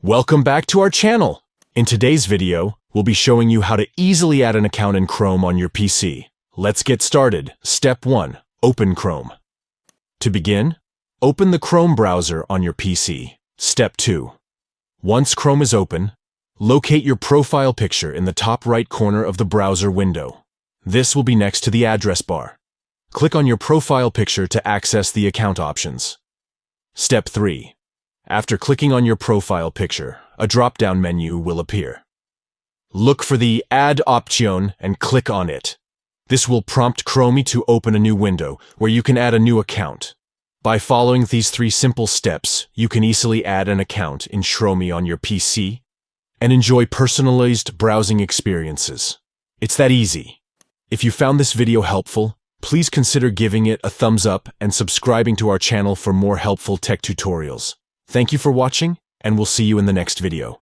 Welcome back to our channel. In today's video, we'll be showing you how to easily add an account in Chrome on your PC. Let's get started. Step 1. Open Chrome. To begin, open the Chrome browser on your PC. Step 2. Once Chrome is open, locate your profile picture in the top right corner of the browser window. This will be next to the address bar. Click on your profile picture to access the account options. Step 3. After clicking on your profile picture, a drop-down menu will appear. Look for the Add option and click on it. This will prompt Chrome to open a new window where you can add a new account. By following these 3 simple steps, you can easily add an account in Chrome on your PC and enjoy personalized browsing experiences. It's that easy. If you found this video helpful, please consider giving it a thumbs up and subscribing to our channel for more helpful tech tutorials. Thank you for watching, and we'll see you in the next video.